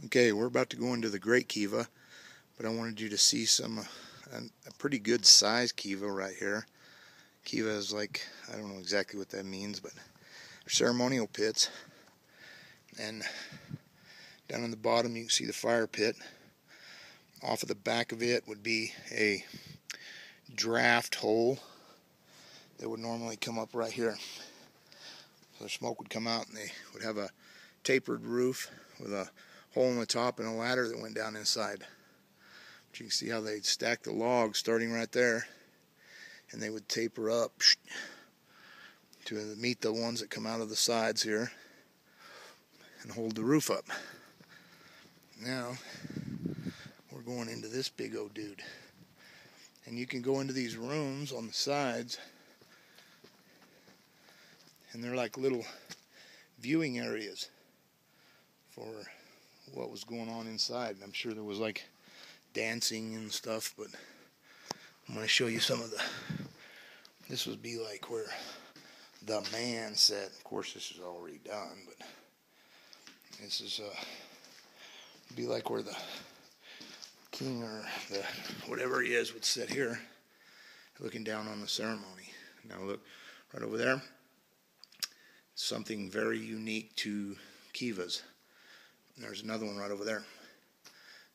Okay, we're about to go into the Great Kiva, but I wanted you to see a pretty good size Kiva right here. Kiva is like, I don't know exactly what that means, but they're ceremonial pits. And down on the bottom you can see the fire pit. Off of the back of it would be a draft hole that would normally come up right here. So the smoke would come out and they would have a tapered roof with a hole in the top and a ladder that went down inside. But you can see how they'd stack the logs starting right there, and they would taper up to meet the ones that come out of the sides here and hold the roof up. Now we're going into this big old dude, and you can go into these rooms on the sides, and they're like little viewing areas for what was going on inside. I'm sure there was like dancing and stuff, but I'm going to show you some of this would be like where the man sat. Of course this is already done, but this is be like where the king or the whatever he is would sit here looking down on the ceremony. Now look right over there, something very unique to Kivas. And there's another one right over there.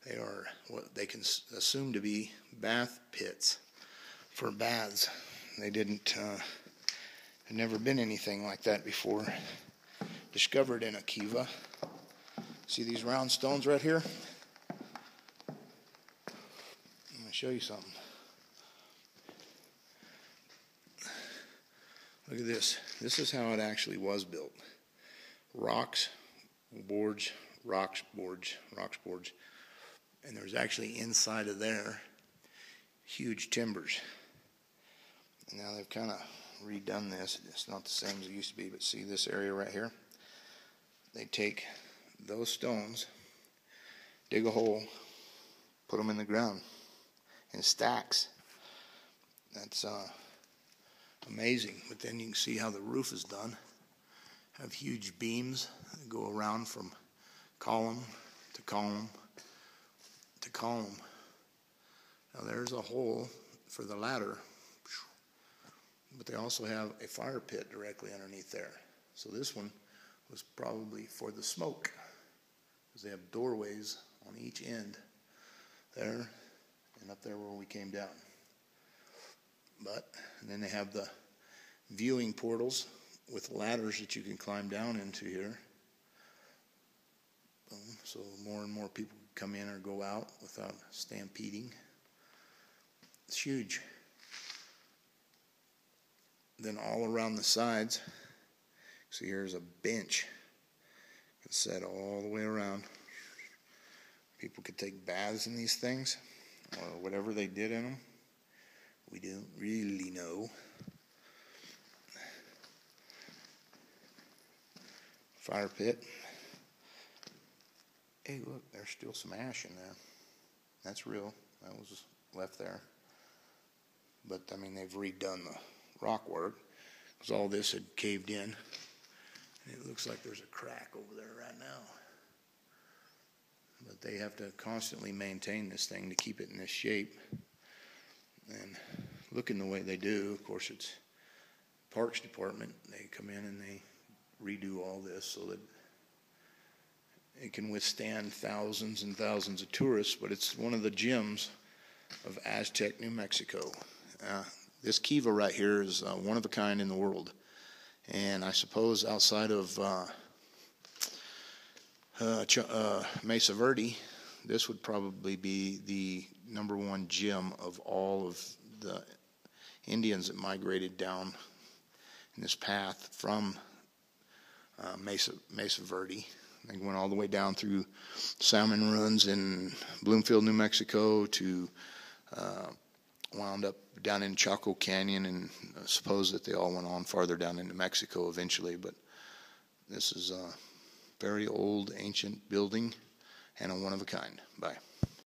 They are what they can assume to be bath pits for baths. They didn't, had never been anything like that before discovered in a Kiva. See these round stones right here? I'm going to show you something. Look at this. This is how it actually was built. Rocks, boards, rocks, boards, and there's actually inside of there huge timbers. And now they've kind of redone this. It's not the same as it used to be, but see this area right here? They take those stones, dig a hole, put them in the ground in stacks. That's amazing. But then you can see how the roof is done. Have huge beams that go around from column to column to column. Now there's a hole for the ladder, but they also have a fire pit directly underneath there. So this one was probably for the smoke, because they have doorways on each end there and up there where we came down. And then they have the viewing portals with ladders that you can climb down into here. So more and more people come in or go out without stampeding. It's huge. Then all around the sides, see here's a bench. It's set all the way around. People could take baths in these things, or whatever they did in them. We don't really know. Fire pit. Hey, look, there's still some ash in there. That's real. That was left there. But, I mean, they've redone the rock work, because all this had caved in. And it looks like there's a crack over there right now. But they have to constantly maintain this thing to keep it in this shape. And looking the way they do, of course, it's Parks Department. They come in and they redo all this so that it can withstand thousands and thousands of tourists, but it's one of the gems of Aztec, New Mexico. This Kiva right here is one of a kind in the world. And I suppose outside of Mesa Verde, this would probably be the #1 gem of all of the Indians that migrated down in this path from Mesa Verde. They went all the way down through salmon runs in Bloomfield, New Mexico, to wound up down in Chaco Canyon, and suppose that they all went on farther down into Mexico eventually. But this is a very old, ancient building and a one of a kind. Bye.